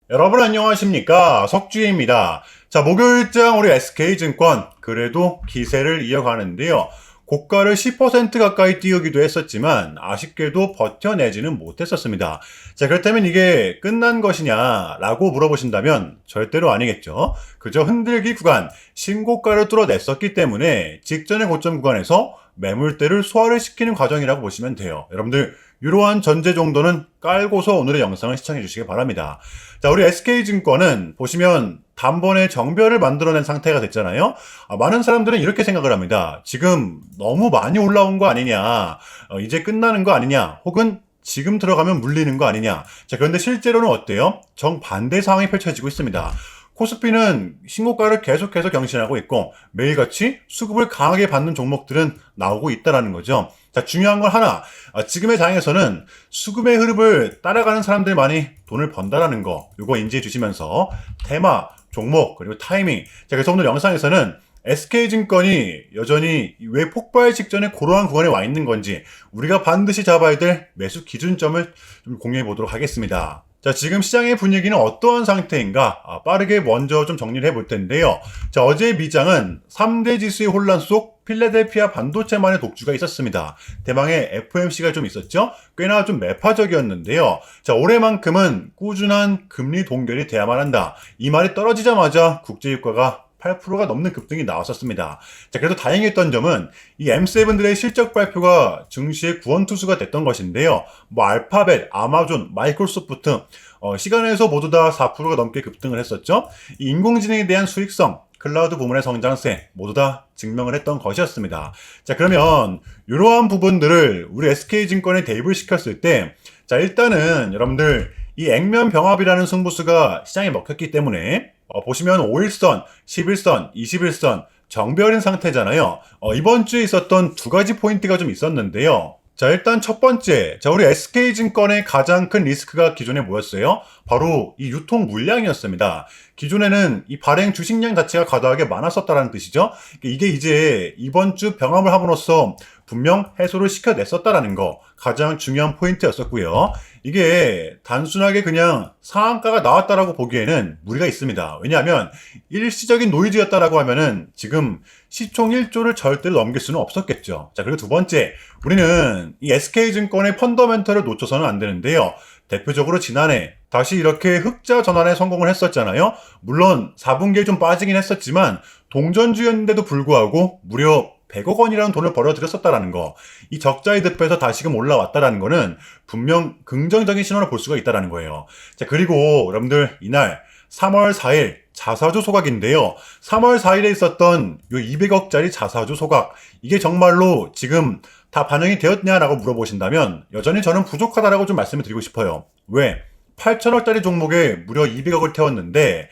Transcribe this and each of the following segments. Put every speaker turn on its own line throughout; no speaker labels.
여러분 안녕하십니까? 석주입니다. 자, 목요일장 우리 SK증권 그래도 기세를 이어가는데요. 고가를 10% 가까이 띄우기도 했었지만 아쉽게도 버텨내지는 못했었습니다. 자, 그렇다면 이게 끝난 것이냐라고 물어보신다면 절대로 아니겠죠. 그저 흔들기 구간, 신고가를 뚫어냈었기 때문에 직전의 고점 구간에서 매물대를 소화를 시키는 과정이라고 보시면 돼요. 여러분들 이러한 전제 정도는 깔고서 오늘의 영상을 시청해 주시기 바랍니다. 자, 우리 SK증권은 보시면 단번에 정별을 만들어낸 상태가 됐잖아요. 많은 사람들은 이렇게 생각을 합니다. 지금 너무 많이 올라온 거 아니냐, 이제 끝나는 거 아니냐, 혹은 지금 들어가면 물리는 거 아니냐. 자, 그런데 실제로는 어때요? 정반대 상황이 펼쳐지고 있습니다. 코스피는 신고가를 계속해서 경신하고 있고 매일같이 수급을 강하게 받는 종목들은 나오고 있다는 거죠. 자, 중요한 건 하나, 지금의 장에서는 수급의 흐름을 따라가는 사람들만이 돈을 번다라는 거, 이거 인지해 주시면서 테마, 종목, 그리고 타이밍. 자, 그래서 오늘 영상에서는 SK증권이 여전히 왜 폭발 직전에 그러한 구간에 와 있는 건지 우리가 반드시 잡아야 될 매수 기준점을 좀 공유해 보도록 하겠습니다. 자, 지금 시장의 분위기는 어떠한 상태인가? 빠르게 먼저 좀 정리를 해볼 텐데요. 자, 어제 미장은 3대 지수의 혼란 속 필라델피아 반도체만의 독주가 있었습니다. 대망의 FOMC가 좀 있었죠? 꽤나 좀 매파적이었는데요. 자, 올해만큼은 꾸준한 금리 동결이 돼야만 한다. 이 말이 떨어지자마자 국제유가가 8%가 넘는 급등이 나왔었습니다. 자, 그래도 다행했던 점은 이 M7들의 실적 발표가 증시의 구원투수가 됐던 것인데요. 알파벳, 아마존, 마이크로소프트 시간에서 모두 다 4%가 넘게 급등을 했었죠. 이 인공지능에 대한 수익성, 클라우드 부문의 성장세 모두 다 증명을 했던 것이었습니다. 자, 그러면 이러한 부분들을 우리 SK증권에 대입을 시켰을 때, 자, 일단은 여러분들 이 액면 병합이라는 승부수가 시장에 먹혔기 때문에 보시면 5일선, 11선, 21선 정별인 상태잖아요. 이번 주에 있었던 두 가지 포인트가 좀 있었는데요. 자, 일단 첫 번째, 자, 우리 SK증권의 가장 큰 리스크가 기존에 뭐였어요? 바로 이 유통 물량이었습니다. 기존에는 이 발행 주식량 자체가 과다하게 많았었다는 뜻이죠. 이게 이제 이번 주 병합을 함으로써 분명 해소를 시켜냈었다라는 거 가장 중요한 포인트였었고요. 이게 단순하게 그냥 상한가가 나왔다라고 보기에는 무리가 있습니다. 왜냐하면 일시적인 노이즈였다라고 하면은 지금 시총 1조를 절대로 넘길 수는 없었겠죠. 자, 그리고 두 번째, 우리는 이 SK증권의 펀더멘털을 놓쳐서는 안 되는데요. 대표적으로 지난해 다시 이렇게 흑자 전환에 성공을 했었잖아요. 물론 4분기에 좀 빠지긴 했었지만 동전주였는데도 불구하고 무려 100억 원이라는 돈을 벌어들였었다라는 거. 이 적자의 늪에서 다시금 올라왔다라는 거는 분명 긍정적인 신호를 볼 수가 있다라는 거예요. 자, 그리고 여러분들 이날 3월 4일 자사주 소각인데요. 3월 4일에 있었던 요 200억짜리 자사주 소각. 이게 정말로 지금 다 반영이 되었냐라고 물어보신다면 여전히 저는 부족하다라고 좀 말씀을 드리고 싶어요. 왜? 8천억짜리 종목에 무려 200억을 태웠는데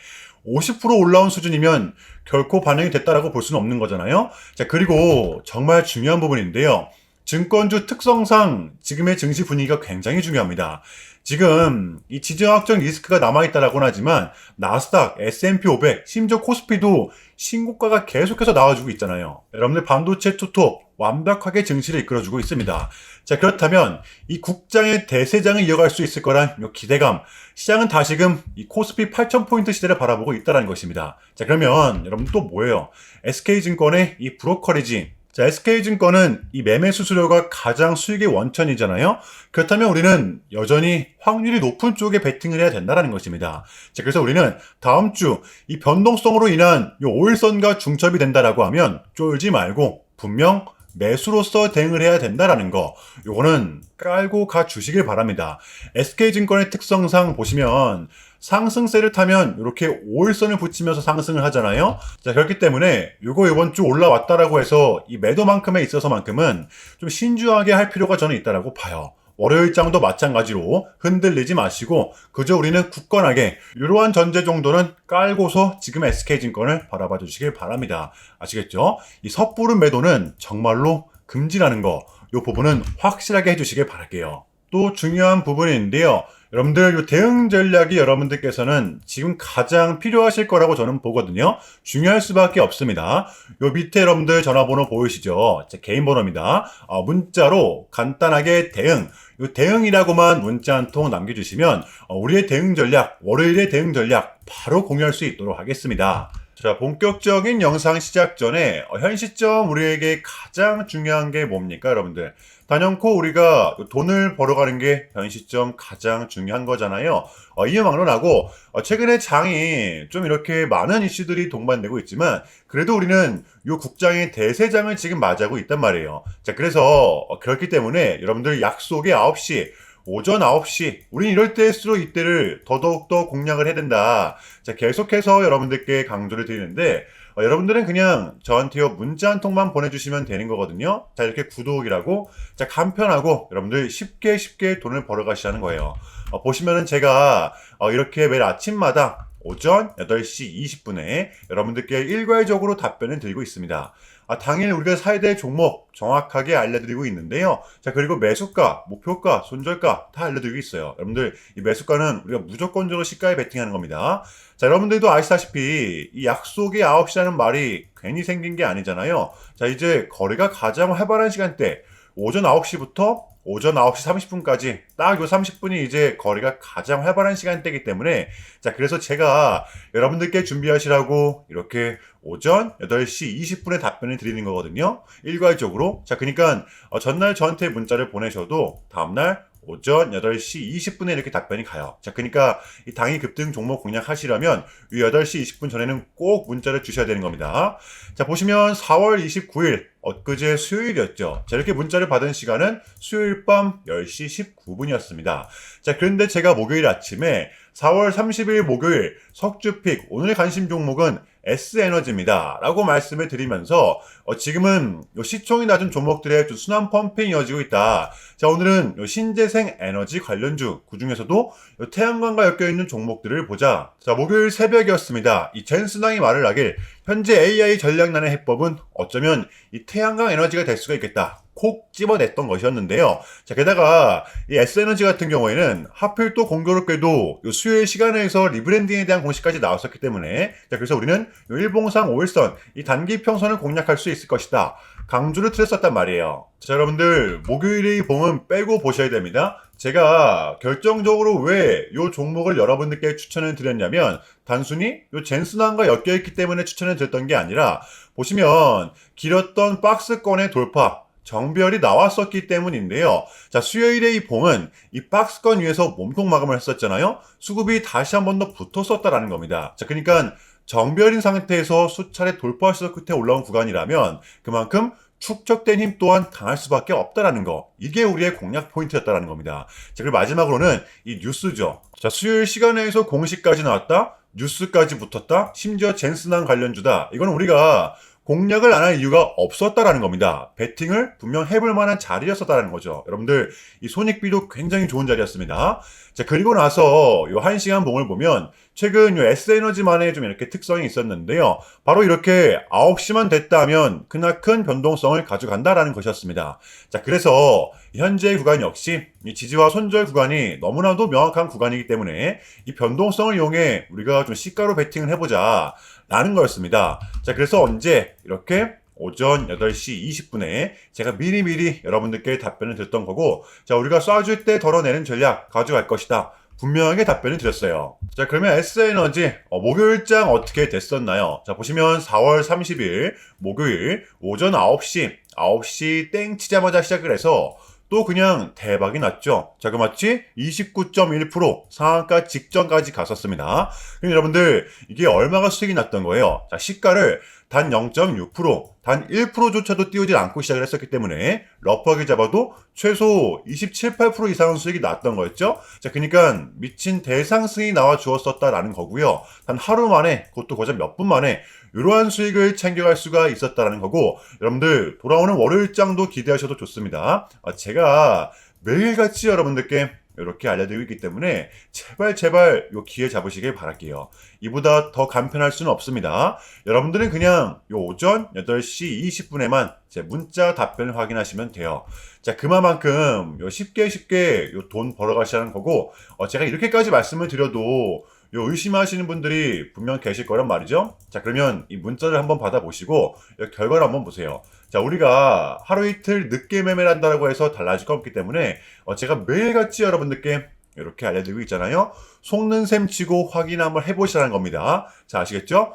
50% 올라온 수준이면 결코 반영이 됐다라고 볼 수는 없는 거잖아요. 자, 그리고 정말 중요한 부분인데요. 증권주 특성상 지금의 증시 분위기가 굉장히 중요합니다. 지금 이 지정학적 리스크가 남아있다라고는 하지만 나스닥, S&P 500, 심지어 코스피도 신고가가 계속해서 나와주고 있잖아요. 여러분들 반도체 투톱 완벽하게 증시를 이끌어주고 있습니다. 자, 그렇다면 이 국장의 대세장을 이어갈 수 있을 거란 이 기대감, 시장은 다시금 이 코스피 8,000포인트 시대를 바라보고 있다는 것입니다. 자, 그러면 여러분 또 뭐예요? SK증권의 이 브로커리지. 자, SK증권은 이 매매 수수료가 가장 수익의 원천이잖아요. 그렇다면 우리는 여전히 확률이 높은 쪽에 베팅을 해야 된다는 것입니다. 자, 그래서 우리는 다음 주 이 변동성으로 인한 이 5일선과 중첩이 된다라고 하면 쫄지 말고 분명 매수로서 대응을 해야 된다라는 거. 요거는 깔고 가 주시길 바랍니다. SK증권의 특성상 보시면 상승세를 타면 이렇게 5일선을 붙이면서 상승을 하잖아요. 자, 그렇기 때문에 요거 이번 주 올라왔다라고 해서 이 매도만큼에 있어서만큼은 좀 신중하게 할 필요가 저는 있다라고 봐요. 월요일장도 마찬가지로 흔들리지 마시고 그저 우리는 굳건하게 이러한 전제 정도는 깔고서 지금 SK증권을 바라봐 주시길 바랍니다. 아시겠죠? 이 섣부른 매도는 정말로 금지라는 거, 이 부분은 확실하게 해주시길 바랄게요. 또 중요한 부분인데요. 여러분들 이 대응 전략이 여러분들께서는 지금 가장 필요하실 거라고 저는 보거든요. 중요할 수밖에 없습니다. 요 밑에 여러분들 전화번호 보이시죠? 제 개인 번호입니다. 문자로 간단하게 대응, 요 대응이라고만 문자 한 통 남겨주시면 우리의 대응 전략, 월요일의 대응 전략 바로 공유할 수 있도록 하겠습니다. 자, 본격적인 영상 시작 전에 현 시점 우리에게 가장 중요한 게 뭡니까, 여러분들? 단연코 우리가 돈을 벌어가는 게 현 시점 가장 중요한 거잖아요. 이에 막론하고 최근에 장이 좀 이렇게 많은 이슈들이 동반되고 있지만 그래도 우리는 이 국장의 대세장을 지금 맞이하고 있단 말이에요. 자, 그래서 그렇기 때문에 여러분들 약속의 9시 오전 9시 우린 이럴 때일수록 이때를 더더욱더 공략을 해야 된다. 자, 계속해서 여러분들께 강조를 드리는데 여러분들은 그냥 저한테요 문자 한 통만 보내주시면 되는 거거든요. 자, 이렇게 구독이라고 자 간편하고 여러분들 쉽게 돈을 벌어가시라는 거예요. 보시면은 제가 이렇게 매일 아침마다 오전 8시 20분에 여러분들께 일괄적으로 답변을 드리고 있습니다. 당일 우리가 사야 될 종목 정확하게 알려드리고 있는데요. 자, 그리고 매수가, 목표가, 손절가 다 알려드리고 있어요. 여러분들 이 매수가는 우리가 무조건적으로 시가에 베팅하는 겁니다. 자, 여러분들도 아시다시피 이 약속이 9시라는 말이 괜히 생긴 게 아니잖아요. 자, 이제 거래가 가장 활발한 시간대 오전 9시부터 오전 9시 30분까지 딱 요 30분이 이제 거래가 가장 활발한 시간대이기 때문에 자, 그래서 제가 여러분들께 준비하시라고 이렇게 오전 8시 20분에 답변을 드리는 거거든요. 일괄적으로. 자, 그러니까 전날 저한테 문자를 보내셔도 다음날 오전 8시 20분에 이렇게 답변이 가요. 자, 그러니까 이 당일 급등 종목 공략하시려면 이 8시 20분 전에는 꼭 문자를 주셔야 되는 겁니다. 자, 보시면 4월 29일 엊그제 수요일이었죠. 자, 이렇게 문자를 받은 시간은 수요일 밤 10시 19분이었습니다. 자, 그런데 제가 목요일 아침에 4월 30일 목요일 석주픽 오늘 관심 종목은 S에너지입니다. 라고 말씀을 드리면서 지금은 시총이 낮은 종목들의 순환 펌핑이 이어지고 있다. 자, 오늘은 신재생 에너지 관련주 그 중에서도 태양광과 엮여있는 종목들을 보자. 자, 목요일 새벽이었습니다. 이 젠스당이 말을 하길 현재 AI 전략난의 해법은 어쩌면 이 태양광 에너지가 될 수가 있겠다. 콕 집어냈던 것이었는데요. 자, 게다가 이 S에너지 같은 경우에는 하필 또 공교롭게도 수요일 시간에서 리브랜딩에 대한 공시까지 나왔었기 때문에 자, 그래서 우리는 일봉상 5일선 이 단기 평선을 공략할 수 있을 것이다. 강조를 드렸었단 말이에요. 자, 여러분들 목요일의 봉은 빼고 보셔야 됩니다. 제가 결정적으로 왜 이 종목을 여러분들께 추천을 드렸냐면 단순히 이 젠스난과 엮여있기 때문에 추천을 드렸던 게 아니라 보시면 길었던 박스권의 돌파 정별이 나왔었기 때문인데요. 자, 수요일의 이 봉은 이 박스권 위에서 몸통 마감을 했었잖아요. 수급이 다시 한 번 더 붙었었다라는 겁니다. 자, 그러니까 정별인 상태에서 수차례 돌파시도 끝에 올라온 구간이라면 그만큼 축적된 힘 또한 강할 수밖에 없다라는 거. 이게 우리의 공략 포인트였다라는 겁니다. 자, 그리고 마지막으로는 이 뉴스죠. 자, 수요일 시간에서 공시까지 나왔다. 뉴스까지 붙었다. 심지어 젠스난 관련주다. 이건 우리가 공략을 안 할 이유가 없었다라는 겁니다. 배팅을 분명 해볼 만한 자리였었다는 거죠. 여러분들 이 손익비도 굉장히 좋은 자리였습니다. 자, 그리고 나서 요 1시간 봉을 보면 최근 요 S에너지만의 좀 이렇게 특성이 있었는데요. 바로 이렇게 9시만 됐다 하면 크나큰 변동성을 가져간다라는 것이었습니다. 자, 그래서 현재의 구간 역시 이 지지와 손절 구간이 너무나도 명확한 구간이기 때문에 이 변동성을 이용해 우리가 좀 시가로 배팅을 해보자 라는 거였습니다. 자, 그래서 언제 이렇게 오전 8시 20분에 제가 미리미리 여러분들께 답변을 드렸던 거고 자, 우리가 쏴줄 때 덜어내는 전략 가져갈 것이다. 분명하게 답변을 드렸어요. 자, 그러면 S에너지 목요일장 어떻게 됐었나요? 자, 보시면 4월 30일 목요일 오전 9시 땡 치자마자 시작을 해서 또 그냥 대박이 났죠. 자, 그 마치 29.1% 상한가 직전까지 갔었습니다. 그럼 여러분들 이게 얼마가 수익이 났던 거예요? 자, 시가를 단 0.6%, 단 1%조차도 띄우지 않고 시작을 했었기 때문에 러프하게 잡아도 최소 27, 8% 이상은 수익이 났던 거였죠. 자, 그러니까 미친 대상승이 나와 주었었다라는 거고요. 단 하루 만에, 그것도 고작 몇 분 만에 이러한 수익을 챙겨갈 수가 있었다라는 거고 여러분들 돌아오는 월요일장도 기대하셔도 좋습니다. 제가 매일같이 여러분들께 이렇게 알려드리고 있기 때문에 제발 요 기회 잡으시길 바랄게요. 이보다 더 간편할 수는 없습니다. 여러분들은 그냥 요 오전 8시 20분에만 제 문자 답변을 확인하시면 돼요. 자, 그만큼 요 쉽게 요 돈 벌어가시라는 거고, 제가 이렇게까지 말씀을 드려도 요 의심하시는 분들이 분명 계실 거란 말이죠. 자, 그러면 이 문자를 한번 받아보시고 결과를 한번 보세요. 자, 우리가 하루 이틀 늦게 매매를 한다고 해서 달라질 거 없기 때문에 제가 매일같이 여러분들께 이렇게 알려드리고 있잖아요. 속는 셈 치고 확인 한번 해보시라는 겁니다. 자, 아시겠죠?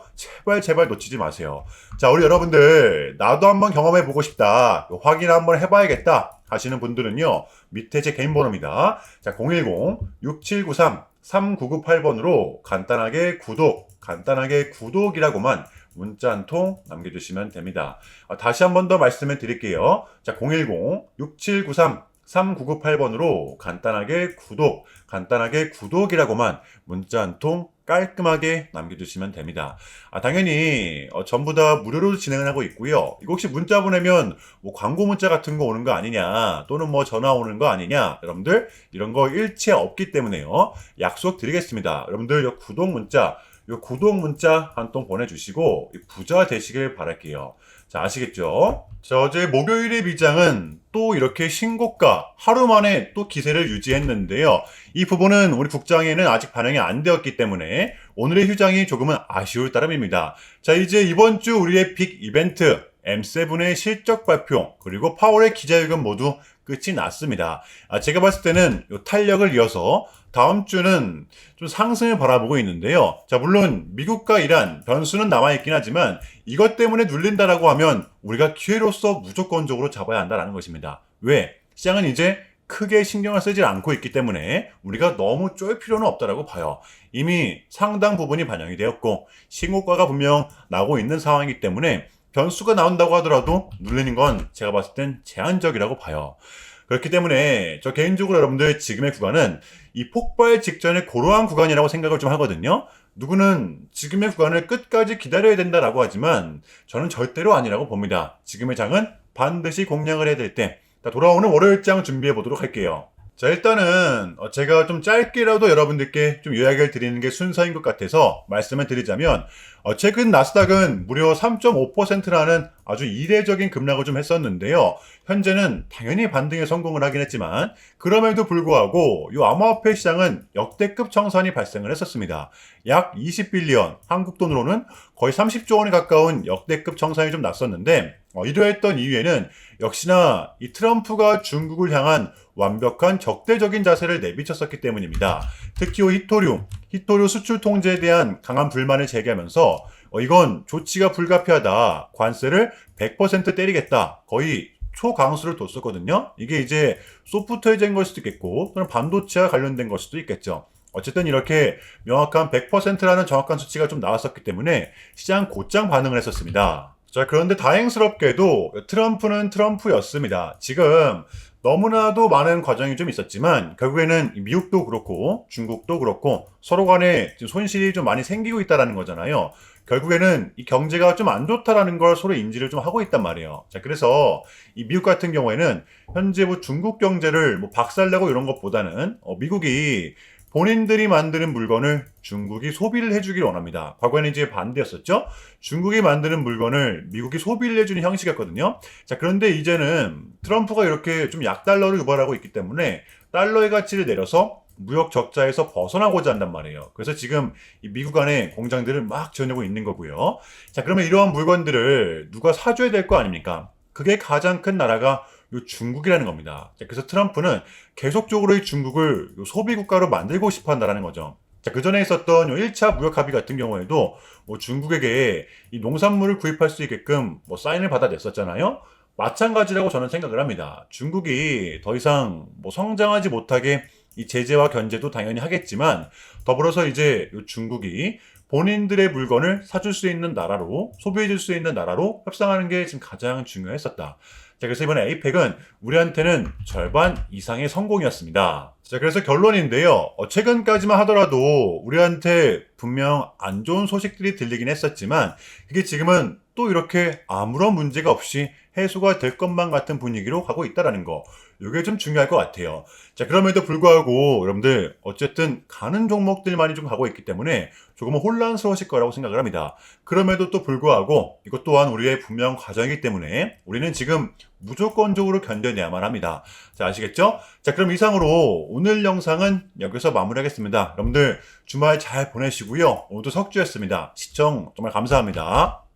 제발 놓치지 마세요. 자, 우리 여러분들 나도 한번 경험해보고 싶다, 확인 한번 해봐야겠다 하시는 분들은요, 밑에 제 개인 번호입니다. 자, 010-6793-3998번으로 간단하게 구독이라고만 문자 한 통 남겨주시면 됩니다. 다시 한 번 더 말씀을 드릴게요. 자, 010-6793-3998번으로 간단하게 구독이라고만 문자 한 통 깔끔하게 남겨주시면 됩니다. 당연히 전부 다 무료로 진행을 하고 있고요. 이거 혹시 문자 보내면 뭐 광고 문자 같은 거 오는 거 아니냐, 또는 뭐 전화 오는 거 아니냐, 여러분들 이런 거 일체 없기 때문에요. 약속 드리겠습니다. 여러분들 요 구독 문자 한 통 보내주시고 부자 되시길 바랄게요. 자, 아시겠죠? 자, 어제 목요일의 미장은 또 이렇게 신고가 하루 만에 또 기세를 유지했는데요. 이 부분은 우리 국장에는 아직 반영이 안 되었기 때문에 오늘의 휴장이 조금은 아쉬울 따름입니다. 자, 이제 이번 주 우리의 빅 이벤트 M7의 실적 발표 그리고 파월의 기자회견 모두 끝이 났습니다. 제가 봤을 때는 이 탄력을 이어서 다음 주는 좀 상승을 바라보고 있는데요. 자, 물론 미국과 이란 변수는 남아있긴 하지만 이것 때문에 눌린다라고 하면 우리가 기회로서 무조건적으로 잡아야 한다는 것입니다. 왜? 시장은 이제 크게 신경을 쓰지 않고 있기 때문에 우리가 너무 쫄 필요는 없다라고 봐요. 이미 상당 부분이 반영이 되었고 신고가가 분명 나오고 있는 상황이기 때문에 변수가 나온다고 하더라도 눌리는 건 제가 봤을 땐 제한적이라고 봐요. 그렇기 때문에 저 개인적으로 여러분들 지금의 구간은 이 폭발 직전의 고러한 구간이라고 생각을 좀 하거든요. 누구는 지금의 구간을 끝까지 기다려야 된다라고 하지만 저는 절대로 아니라고 봅니다. 지금의 장은 반드시 공략을 해야 될 때. 돌아오는 월요일장 준비해 보도록 할게요. 자, 일단은 제가 좀 짧게라도 여러분들께 좀 이야기를 드리는 게 순서인 것 같아서 말씀을 드리자면 최근 나스닥은 무려 3.5%라는 아주 이례적인 급락을 좀 했었는데요. 현재는 당연히 반등에 성공을 하긴 했지만 그럼에도 불구하고 이 암호화폐 시장은 역대급 청산이 발생을 했었습니다. 약 20빌리언, 한국 돈으로는 거의 30조 원에 가까운 역대급 청산이 좀 났었는데 이러했던 이유에는 역시나 이 트럼프가 중국을 향한 완벽한 적대적인 자세를 내비쳤었기 때문입니다. 특히 히토류 수출 통제에 대한 강한 불만을 제기하면서 이건 조치가 불가피하다, 관세를 100% 때리겠다, 거의 초강수를 뒀었거든요. 이게 이제 소프트웨어인 걸 수도 있겠고 또는 반도체와 관련된 걸 수도 있겠죠. 어쨌든 이렇게 명확한 100%라는 정확한 수치가 좀 나왔었기 때문에 시장 곧장 반응을 했었습니다. 자, 그런데 다행스럽게도 트럼프는 트럼프였습니다. 지금 너무나도 많은 과정이 좀 있었지만 결국에는 미국도 그렇고 중국도 그렇고 서로 간에 지금 손실이 좀 많이 생기고 있다는 거잖아요. 결국에는 이 경제가 좀 안 좋다라는 걸 서로 인지를 좀 하고 있단 말이에요. 자, 그래서 이 미국 같은 경우에는 현재 뭐 중국 경제를 뭐 박살내고 이런 것보다는 미국이 본인들이 만드는 물건을 중국이 소비를 해주길 원합니다. 과거에는 이제 반대였었죠. 중국이 만드는 물건을 미국이 소비를 해주는 형식이었거든요. 자, 그런데 이제는 트럼프가 이렇게 좀 약달러를 유발하고 있기 때문에 달러의 가치를 내려서 무역 적자에서 벗어나고자 한단 말이에요. 그래서 지금 이 미국 안에 공장들을 막 지어내고 있는 거고요. 자, 그러면 이러한 물건들을 누가 사줘야 될 거 아닙니까? 그게 가장 큰 나라가 요 중국이라는 겁니다. 자, 그래서 트럼프는 계속적으로 이 중국을 요 소비 국가로 만들고 싶어 한다는 거죠. 자, 그 전에 있었던 요 1차 무역 합의 같은 경우에도 뭐 중국에게 이 농산물을 구입할 수 있게끔 뭐 사인을 받아냈었잖아요. 마찬가지라고 저는 생각을 합니다. 중국이 더 이상 뭐 성장하지 못하게 이 제재와 견제도 당연히 하겠지만 더불어서 이제 요 중국이 본인들의 물건을 사줄 수 있는 나라로, 소비해줄 수 있는 나라로 협상하는 게 지금 가장 중요했었다. 자, 그래서 이번에 에이펙은 우리한테는 절반 이상의 성공이었습니다. 자, 그래서 결론인데요. 최근까지만 하더라도 우리한테 분명 안 좋은 소식들이 들리긴 했었지만 그게 지금은 또 이렇게 아무런 문제가 없이 해소가 될 것만 같은 분위기로 가고 있다라는 거. 이게 좀 중요할 것 같아요. 자, 그럼에도 불구하고 여러분들 어쨌든 가는 종목들만이 좀 가고 있기 때문에 조금은 혼란스러우실 거라고 생각을 합니다. 그럼에도 또 불구하고 이것 또한 우리의 분명 과정이기 때문에 우리는 지금 무조건적으로 견뎌내야만 합니다. 자, 아시겠죠? 자, 그럼 이상으로 오늘 영상은 여기서 마무리하겠습니다. 여러분들 주말 잘 보내시고요. 오늘도 석주였습니다. 시청 정말 감사합니다.